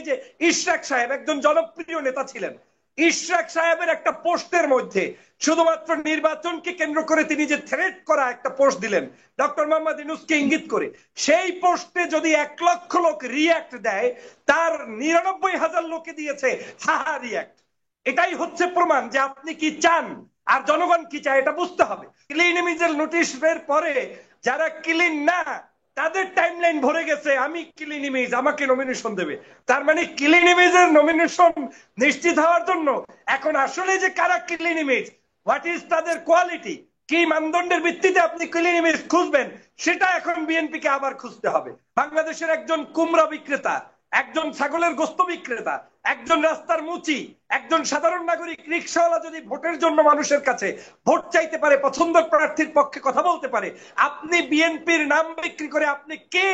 যে ইশরাক সাহেব একজন জনপ্রিয় নেতা ছিলেন। ইশরাক সাহেবের একটা পোস্টের মধ্যে শুধুমাত্র নির্বাচনকে কেন্দ্র করে তিনি যে থ্রেট করা একটা পোস্ট দিলেন ডক্টর মোহাম্মদ ইউনূসকে ইঙ্গিত করে, সেই পোস্টে যদি 1 লক্ষ লোক রিয়াক্ট দেয়, তার 99,000 লোকে দিয়েছে হাহা রিয়াক্ট। এটাই হচ্ছে প্রমাণ যে আপনি কি চান আর জনগণ কি চায় এটা বুঝতে হবে। ক্লিন ইমেজের নোটিশ বের পরে যারা ক্লিন না তাদের টাইমলাইন ভরে গেছে আমি ক্লিন ইমেজ, আমাকে নমিনেশন দেবে। তার মানে ক্লিন ইমেজের নমিনেশন নিশ্চিত হওয়ার জন্য এখন আসলে যে কারা ক্লিন ইমেজ, হোয়াট ইজ তাদের কোয়ালিটি, কি মানদণ্ডের ভিত্তিতে আপনি ক্লিন ইমেজ খুঁজবেন, সেটা এখন বিএনপি কে আবার খুঁজতে হবে। বাংলাদেশের একজন কুমড়া বিক্রেতা, একজন ছাগলের গোস্ত বিক্রেতা, একজন রাস্তার মুচি, একজন সাধারণ নাগরিক রিক্সাওয়ালা যদি ভোটের জন্য মানুষের কাছে ভোট চাইতে পারে, পছন্দের প্রার্থীর পক্ষে কথা বলতে পারে, আপনি বিএনপির নাম বিক্রি করে আপনি কে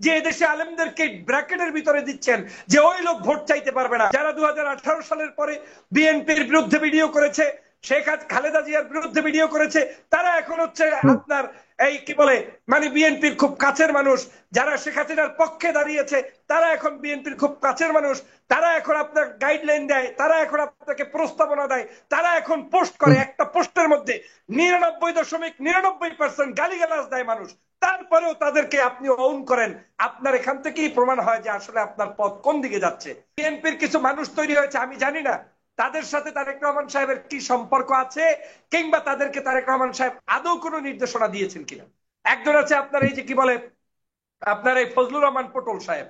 যে এদেশে আলেমদেরকে ব্র্যাকেটের ভিতরে দিচ্ছেন যে ওই লোক ভোট চাইতে পারবে না? যারা 2018 সালের পরে বিএনপির বিরুদ্ধে ভিডিও করেছে, শেখ খালেদা জিয়ার বিরুদ্ধে ভিডিও করেছে, তারা এখন হচ্ছে আপনার এই কি বলে মানে বিএনপির খুব কাছের মানুষ। যারা শেখ হাসিনার পক্ষে দাঁড়িয়েছে তারা এখন বিএনপির খুব কাছের মানুষ, তারা এখন আপনার গাইডলাইন দেয়, তারা এখন আপনাকে প্রস্তাবনা দেয়, তারা এখন পোস্ট করে, একটা পোস্টের মধ্যে 99.99% গালিগালাজ দেয় মানুষ। তারপরেও তাদেরকে আপনি অন করেন। আপনার এখান থেকেই প্রমাণ হয় যে আসলে আপনার পথ কোন দিকে যাচ্ছে। বিএনপির কিছু মানুষ তৈরি হয়েছে, আমি জানি না তাদের সাথে তারেক রহমান সাহেবের কি সম্পর্ক আছে, কিংবা তাদেরকে তারেক রহমান সাহেব আদৌ কোনো নির্দেশনা দিয়েছেন কিনা। একজন আছে আপনার এই যে কি বলে আপনার এই ফজলুর রহমান পটল সাহেব,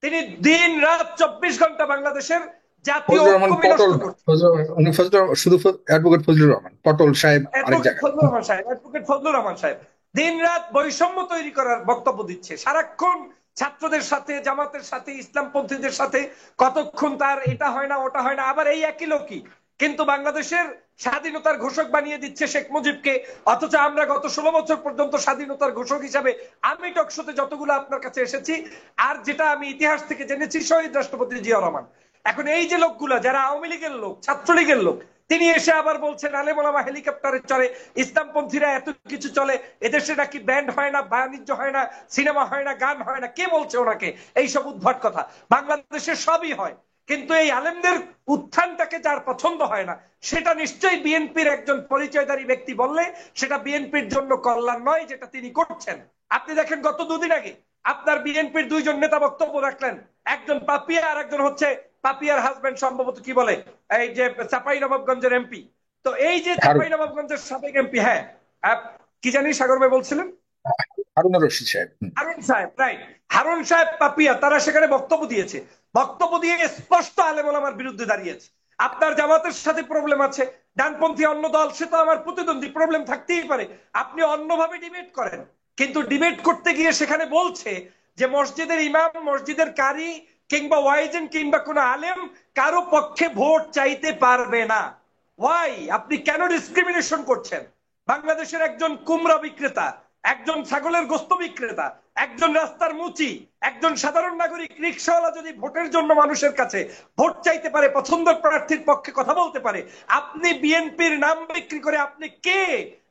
তিনি দিন রাত 24 ঘন্টা বাংলাদেশের জাতীয় ঐক্য বিনষ্ট করছেন। শুধু অ্যাডভোকেট ফজলুর রহমান পটল সাহেব আরেক অ্যাডভোকেট জায়গায়। ফজলুর রহমান সাহেব, অ্যাডভোকেট ফজলুর রহমান সাহেব দিন রাত বৈষম্য তৈরি করার বক্তব্য দিচ্ছে, সারাক্ষণ ছাত্রদের সাথে, জামাতের সাথে, ইসলামপন্থীদের সাথে, কতক্ষণ তার এটা হয় না ওটা হয় না। আবার এই একই লোকই কিন্তু বাংলাদেশের স্বাধীনতার ঘোষক বানিয়ে দিচ্ছে শেখ মুজিবকে। অথচ আমরা গত 16 বছর পর্যন্ত স্বাধীনতার ঘোষক হিসাবে আমি টকশোতে যতগুলো আপনার কাছে এসেছি আর যেটা আমি ইতিহাস থেকে জেনেছি, শহীদ রাষ্ট্রপতি জিয়া রহমান। এখন এই যে লোকগুলা যারা আওয়ামী লীগের লোক, ছাত্রলীগের লোক, তিনি এসে আবার বলছেন আলেম ওলামা হেলিকপ্টারে চড়ে, ইসলামপন্থীরা এত কিছু চলে, এদেশে নাকি ব্যান্ড হয় না, বাণিজ্য হয় না, সিনেমা হয় না, গান হয় না। কে বলছে ওনাকে এইসব উদ্ভট কথা? বাংলাদেশে সবই হয়, কিন্তু এই আলেমদের উত্থানটাকে যার পছন্দ হয় না, সেটা নিশ্চয়ই বিএনপির একজন পরিচয়ধারী ব্যক্তি বললে সেটা বিএনপির জন্য কল্যাণ নয়, যেটা তিনি করছেন। আপনি দেখেন গত 2 দিন আগে আপনার বিএনপির 2জন নেতা বক্তব্য রাখলেন, একজন পাপিয়া আর একজন হচ্ছে পাপিয়ার হাজবেন্ড, সম্ভবত কি বলে এই যে চাঁপাইনবাবগঞ্জের এমপি। তো এই যে চাঁপাইনবাবগঞ্জের সাবেক এমপি, হ্যাঁ কি জানি সাগর ভাই বলছিলেন, হারুন রশিদ সাহেব। হারুন সাহেব, রাইট, হারুন সাহেব পাপিয়া, তারা সেখানে বক্তব্য দিয়েছে। বক্তব্য দিয়ে স্পষ্ট আলেম ওলামার বিরুদ্ধে দাঁড়িয়েছে। আপনার জামাতের সাথে প্রবলেম আছে, ডানপন্থী অন্য দল, সে তো আমার প্রতিদ্বন্দ্বী, প্রবলেম থাকতেই পারে, আপনি অন্যভাবে ডিবেট করেন। কিন্তু ডিবেট করতে গিয়ে সেখানে বলছে যে মসজিদের ইমাম, মসজিদের কারি কিংবা ওয়াইজেন কিংবা কোন আলেম কারো পক্ষে ভোট চাইতে পারবে না। ওয়াই? আপনি কেন ডিসক্রিমিনেশন করছেন? বাংলাদেশের একজন কুমড়া বিক্রেতা, একজন ছাগলের গোস্ত বিক্রেতা, একজন রাস্তার মুচি, একজন সাধারণ নাগরিক রিক্সাওয়ালা যদি ভোটের জন্য মানুষের কাছে ভোট চাইতে পারে, পছন্দের প্রার্থীর পক্ষে কথা বলতে পারে, আপনি বিএনপির নাম বিক্রি করে আপনি কে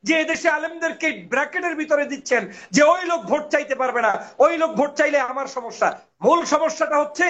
যে এদেশে আলেমদেরকে ব্র্যাকেটের ভিতরে দিচ্ছেন যে ওই লোক ভোট চাইতে পারবে না, ওই লোক ভোট চাইলে আমার সমস্যা? মূল সমস্যাটা হচ্ছে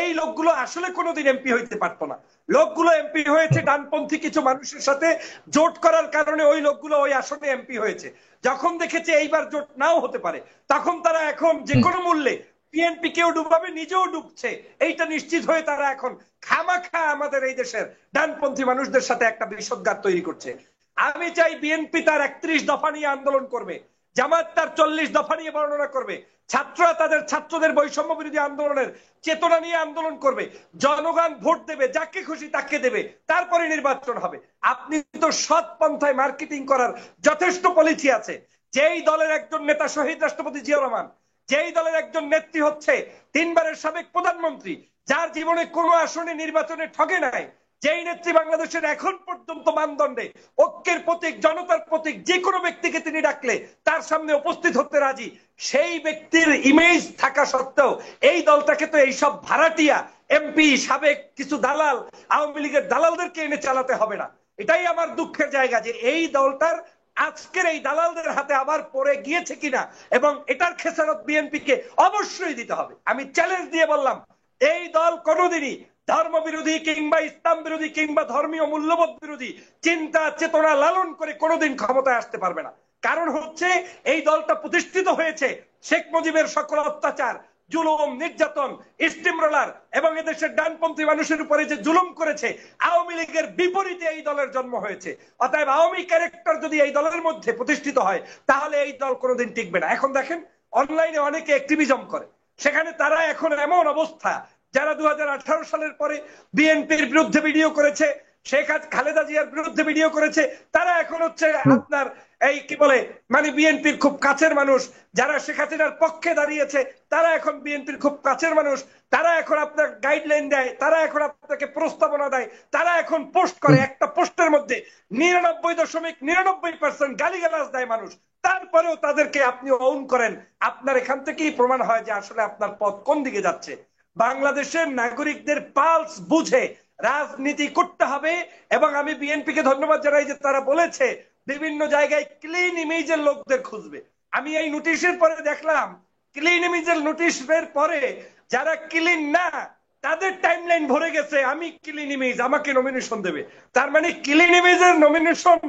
এই লোকগুলো আসলে কোনোদিন এমপি হইতে পারতো না। লোকগুলো এমপি হয়েছে ডানপন্থী কিছু মানুষের সাথে জোট করার কারণে, ওই লোকগুলো ওই আসনে এমপি হয়েছে। যখন দেখেছে এইবার জোট নাও হতে পারে, তখন তারা এখন যে কোনো মূল্যে বিএনপি কেও ডুবাবে, নিজেও ডুবছে এইটা নিশ্চিত হয়ে তারা এখন খামাখা আমাদের এই দেশের ডানপন্থী মানুষদের সাথে একটা বিষোদ্গার তৈরি করছে। আমি চাই বিএনপি তার 31 দফা নিয়ে আন্দোলন করবে, জামাত তার 40 দফা নিয়ে বর্ণনা করবে, ছাত্ররা তাদের ছাত্রদের বৈষম্য বিরোধী আন্দোলনের চেতনা নিয়ে আন্দোলন করবে, জনগণ ভোট দেবে, যাকে খুশি তাকে দেবে, তারপরে নির্বাচন হবে। আপনি তো সৎ পন্থায় মার্কেটিং করার যথেষ্ট পলিসি আছে। যেই দলের একজন নেতা শহীদ রাষ্ট্রপতি জিয়া রহমান, যেই দলের একজন নেত্রী হচ্ছে 3বারের সাবেক প্রধানমন্ত্রী, যার জীবনে কোনো আসনে নির্বাচনে ঠকে নাই, যেই নেত্রী বাংলাদেশের এখন পর্যন্ত মানদণ্ডে ঐক্যের প্রতীক, জনতার প্রতীক, যে কোনো ব্যক্তিকে তিনি ডাকলে তার সামনে উপস্থিত হতে রাজি, সেই ব্যক্তির ইমেজ থাকা সত্ত্বেও এই দলটাকে তো এইসব ভাড়াটিয়া এমপি, সাবেক কিছু দালাল, আওয়ামী লীগের দালালদেরকে এনে চালাতে হবে না। এটাই আমার দুঃখের জায়গা যে এই দলটার আজকের এই দালালদের হাতে আবার পড়ে গিয়েছে কিনা, এবং এটার খেসারত বিএনপি কে অবশ্যই দিতে হবে। আমি চ্যালেঞ্জ দিয়ে বললাম, এই দল কোনোদিনই ধর্ম বিরোধী কিংবা ইসলাম বিরোধী কিংবা ধর্মীয় মূল্যবোধ বিরোধী চিন্তা চেতনা লালন করে কোনোদিন ক্ষমতায় আসতে পারবে না। কারণ হচ্ছে এই দলটা প্রতিষ্ঠিত হয়েছে শেখ মুজিবের সকল অত্যাচার, জুলুম, নির্যাতন, স্টিমরোলার এবং এদেশের ডানপন্থী মানুষের উপরে যে জুলুম করেছে, আওয়ামী লীগের বিপরীতে এই দলের জন্ম হয়েছে। অতএব আওয়ামী ক্যারেক্টার যদি এই দলের মধ্যে প্রতিষ্ঠিত হয় তাহলে এই দল কোনোদিন টিকবে না। এখন দেখেন অনলাইনে অনেকে অ্যাক্টিভিজম করে, সেখানে তারা এখন এমন অবস্থা, যারা 2018 সালের পরে বিএনপির বিরুদ্ধে ভিডিও করেছে, শেখ খালেদা জিয়ার বিরুদ্ধে ভিডিও করেছে, তারা এখন হচ্ছে আপনার এই কি বলে মানে বিএনপির খুব কাছের মানুষ, যারা শেখ হাসিনার পক্ষে দাঁড়িয়েছে তারা এখন বিএনপির খুব কাছের মানুষ, তারা এখন আপনার গাইডলাইন দেয়, তারা এখন আপনাকে প্রস্তাবনা দেয়, তারা এখন পোস্ট করে, একটা পোস্টের মধ্যে 99.99% গালিগালাজ দেয় মানুষ, তারপরেও তাদেরকে আপনি অন করেন। আপনার এখান থেকেই প্রমাণ হয় যে আসলে আপনার পথ কোন দিকে যাচ্ছে। বাংলাদেশের নাগরিকদের পালস বুঝে রাজনীতি করতে হবে। এবং আমি বিএনপিকে ধন্যবাদ জানাই যে তারা বলেছে বিভিন্ন জায়গায় ক্লিন ইমেজের লোকদের খুঁজবে। আমি এই নোটিশের পরে দেখলাম ক্লিন ইমেজের নোটিশের পরে যারা ক্লিন না তাদের টাইমলাইন ভরে গেছে, আমি ক্লিন ইমেজ, আমাকে নমিনেশন দেবে। তার মানে ক্লিন ইমেজের নমিনেশন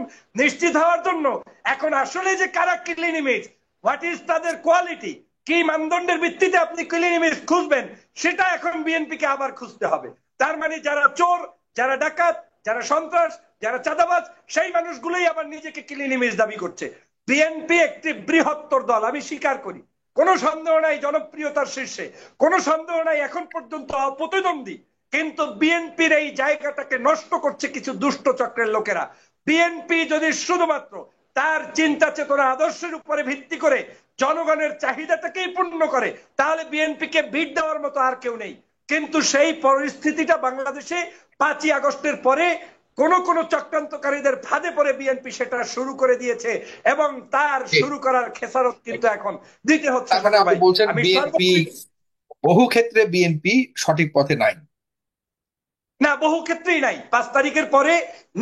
নিশ্চিত হওয়ার জন্য এখন আসলে যে কারা ক্লিন ইমেজ, হোয়াট ইজ তাদের কোয়ালিটি, কি মানদণ্ডের ভিত্তিতে আপনি ক্লিন ইমেজ খুঁজবেন, সেটা এখন বিএনপিকে আবার খুঁজতে হবে। তার মানে যারা চোর, যারা ডাকাত, যারা সন্ত্রাস, যারা চাঁদাবাজ, সেই মানুষগুলোই আবার নিজেকে ক্লিন ইমেজ দাবি করছে। বিএনপি একটি বৃহত্তর দল, আমি স্বীকার করি, কোনো সন্দেহ নাই জনপ্রিয়তার শীর্ষে, কোনো সন্দেহ নাই এখন পর্যন্ত অপ্রতিদ্বন্দ্বী, কিন্তু বিএনপির এই জায়গাটাকে নষ্ট করছে কিছু দুষ্ট চক্রের লোকেরা। বিএনপি যদি শুধুমাত্র তার চিন্তা চেতনা আদর্শের উপরে ভিত্তি করে জনগণের চাহিদাটাকেই পূর্ণ করে তাহলে বিএনপিকে বিট দেওয়ার মতো আর কেউ নেই। কিন্তু সেই পরিস্থিতিটা বাংলাদেশে 5ই আগস্টের পরে কোন কোন চক্রান্তকারীদের ফাঁদে পড়ে বিএনপি সেটা শুরু করে দিয়েছে এবং তার শুরু করার খেসারত কিন্তু এখন দিতে হচ্ছে। তার মানে আপনি বলছেন বিএনপি বহু ক্ষেত্রে বিএনপি সঠিক পথে নাই? না, বহু ক্ষেত্রেই নাই, 5 তারিখের পরে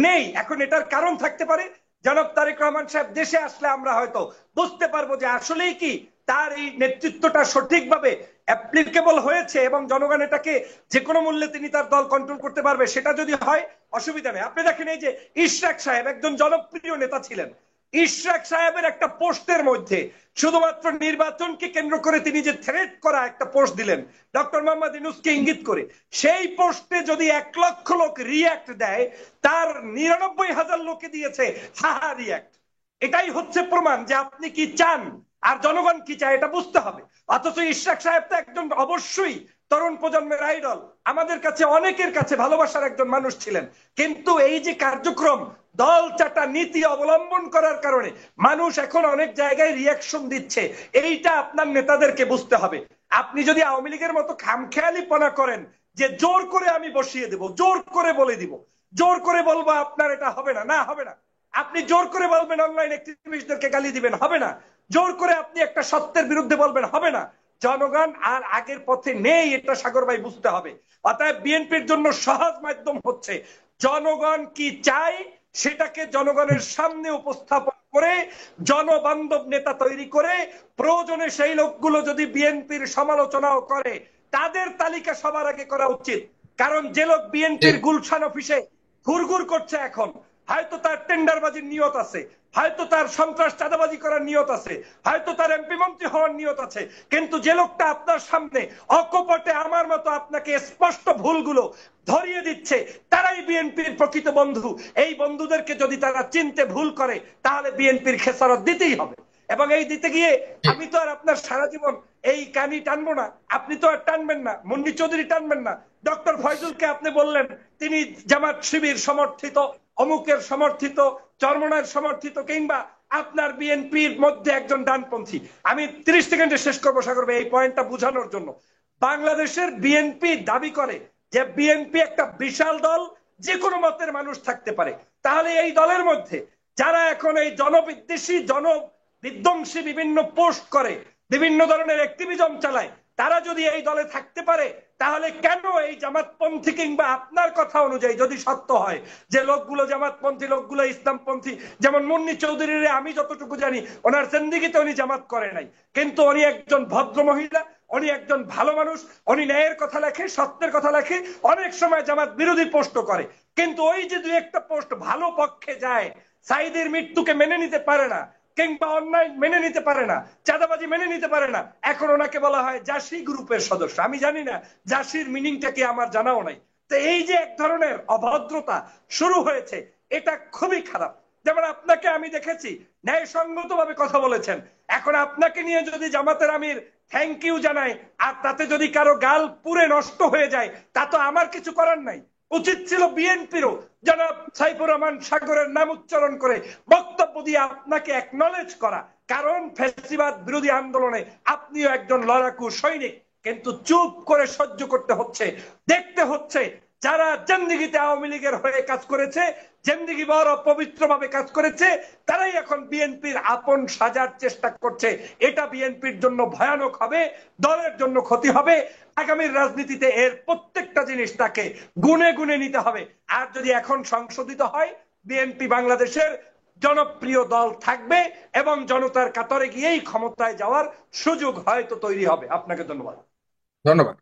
নেই। এখন এটার কারণ থাকতে পারে, জনাব তারেক রহমান সাহেব দেশে আসলে আমরা হয়তো বুঝতে পারবো যে আসলেই কি তার এই নেতৃত্বটা সঠিকভাবে অ্যাপ্লিকেবল হয়েছে এবং জনগণ এটাকে যে কোনো মূল্যে তিনি তার দল কন্ট্রোল করতে পারবে। সেটা যদি হয় অসুবিধা নেই। আপনি দেখেন এই যে ইশরাক সাহেব একজন জনপ্রিয় নেতা ছিলেন, ইশরাক সাহেবের একটা পোস্টের মধ্যে শুধুমাত্র নির্বাচনকে কেন্দ্র করে তিনি যে থ্রেট করা একটা পোস্ট দিলেন ডক্টর মোহাম্মদ ইউনূসকে ইঙ্গিত করে, সেই পোস্টে যদি 1 লক্ষ লোক রিয়াক্ট দেয়, তার 99,000 লোকে দিয়েছে হাহা রিয়াক্ট। এটাই হচ্ছে প্রমাণ যে আপনি কি চান আর জনগণ কি চায় এটা বুঝতে হবে। অথচ ইশরাক সাহেব তো একজন অবশ্যই তরুণ প্রজন্মের আইডল, আমাদের কাছে অনেকের কাছে ভালোবাসার একজন মানুষ ছিলেন, কিন্তু এই যে কার্যক্রম দল চাটা নীতি অবলম্বন করার কারণে মানুষ এখন অনেক জায়গায় রিয়াকশন দিচ্ছে, এইটা আপনার নেতাদেরকে বুঝতে হবে। আপনি যদি আওয়ামী লীগের মতো খামখেয়ালিপনা করেন যে জোর করে আমি বসিয়ে দেব, জোর করে বলে দিব, জোর করে বলবো আপনার এটা হবে না, না হবে না। আপনি জোর করে বলবেন অনলাইন অ্যাক্টিভিস্টদেরকে গালি দিবেন, হবে না। জোর করে আপনি একটা সত্যের বিরুদ্ধে বলবেন, হবে না। জনগণ আর আগের পথে নেই, এটা সাগর ভাই বুঝতে হবে। অতএব বিএনপির জন্য সহজ মাধ্যম হচ্ছে জনগণ কি চায় সেটাকে জনগণের সামনে উপস্থাপন করে জনবান্ধব নেতা তৈরি করে, প্রয়োজনে সেই লোকগুলো যদি বিএনপির সমালোচনাও করে তাদের তালিকা সবার আগে করা উচিত। কারণ যে লোক বিএনপির গুলশান অফিসে ঘুরঘুর করছে এখন, হয়তো তার টেন্ডারবাজির নিয়ত আছে, হয়তো তার সন্ত্রাস চাঁদাবাজি করার নিয়ত আছে, হয়তো তার এমপি মন্ত্রী হওয়ার নিয়ত আছে, কিন্তু যে লোকটা আপনার সামনে অকপটে আমার মতো আপনাকে স্পষ্ট ভুলগুলো ধরিয়ে দিচ্ছে তারাই বিএনপির প্রকৃত বন্ধু। এই বন্ধুদেরকে যদি তারা চিনতে ভুল করে তাহলে বিএনপির খেসারত দিতেই হবে। এবং এই দিতে গিয়ে আমি তো আর আপনার সারা জীবন এই কানি টানবো না, আপনি তো আর টানবেন না, মুন্নি চৌধুরী টানবেন না। ডক্টর ফয়জুলকে আপনি বললেন তিনি জামাত শিবির সমর্থিত, অমুকের সমর্থিত, চরমনার সমর্থিত, কিংবা আপনার বিএনপির মধ্যে একজন ডানপন্থী। আমি 30 সেকেন্ডে শেষ করবো সাগর ভাই এই পয়েন্টটা বোঝানোর জন্য। বাংলাদেশের বিএনপি দাবি করে যে বিএনপি একটা বিশাল দল, যে কোনো মতের মানুষ থাকতে পারে। তাহলে এই দলের মধ্যে যারা এখন এই জনবিদ্বেষী জনবিধ্বংসী বিভিন্ন পোস্ট করে, বিভিন্ন ধরনের অ্যাক্টিভিজম চালায়, তারা যদি এই দলে থাকতে পারে তাহলে কেন এই জামাতপন্থী কিংবা আপনার কথা অনুযায়ী যদি সত্য হয় যে লোকগুলো জামাতপন্থী, লোকগুলো ইসলামপন্থী, যেমন মুন্নি চৌধুরীর আমি যতটুকু জানি ওনার জিন্দেগিতে উনি জামাত করে নাই, কিন্তু উনি একজন ভদ্র মহিলা, উনি একজন ভালো মানুষ, উনি ন্যায়ের কথা লেখে, সত্যের কথা লেখে, অনেক সময় জামাত বিরোধী পোস্ট করে, কিন্তু ওই যে দুই একটা পোস্ট ভালো পক্ষে যায়, সাইদের মৃত্যুকে মেনে নিতে পারে না, কিংবা অন্যায় মেনে নিতে পারে না, চাঁদাবাজি মেনে নিতে পারে না, এখন ওনাকে বলা হয় জাসি গ্রুপের সদস্য। আমি জানি না জাসির মিনিংটা কি, আমার জানাও নাই। তো এই যে এক ধরনের অভদ্রতা শুরু হয়েছে, এটা খুবই খারাপ। যেমন আপনাকে আমি দেখেছি ন্যায়সঙ্গত ভাবে কথা বলেছেন, এখন আপনাকে নিয়ে যদি জামাতের আমির থ্যাংক ইউ জানাই, আর তাতে যদি কারো গাল পুরে নষ্ট হয়ে যায়, তা তো আমার কিছু করার নাই। উচিত ছিল বিএনপিরও জনাব সাইফুর রহমান সাগরের নাম উচ্চারণ করে বক্তব্য দিয়ে আপনাকে একনলেজ করা, কারণ ফ্যাসিবাদ বিরোধী আন্দোলনে আপনিও একজন লড়াকু সৈনিক। কিন্তু চুপ করে সহ্য করতে হচ্ছে, দেখতে হচ্ছে যারা জিন্দেগিতে আওয়ামী লীগের হয়ে কাজ করেছে, জিন্দেগি বড় পবিত্র ভাবে কাজ করেছে, তারাই এখন বিএনপির আপন সাজার চেষ্টা করছে। এটা বিএনপির জন্য ভয়ানক হবে, দলের জন্য ক্ষতি হবে। আগামীর রাজনীতিতে এর প্রত্যেকটা জিনিস তাকে গুনে গুনে নিতে হবে। আর যদি এখন সংশোধিত হয়, বিএনপি বাংলাদেশের জনপ্রিয় দল থাকবে এবং জনতার কাতারে গিয়েই ক্ষমতায় যাওয়ার সুযোগ হয়তো তৈরি হবে। আপনাকে ধন্যবাদ। ধন্যবাদ।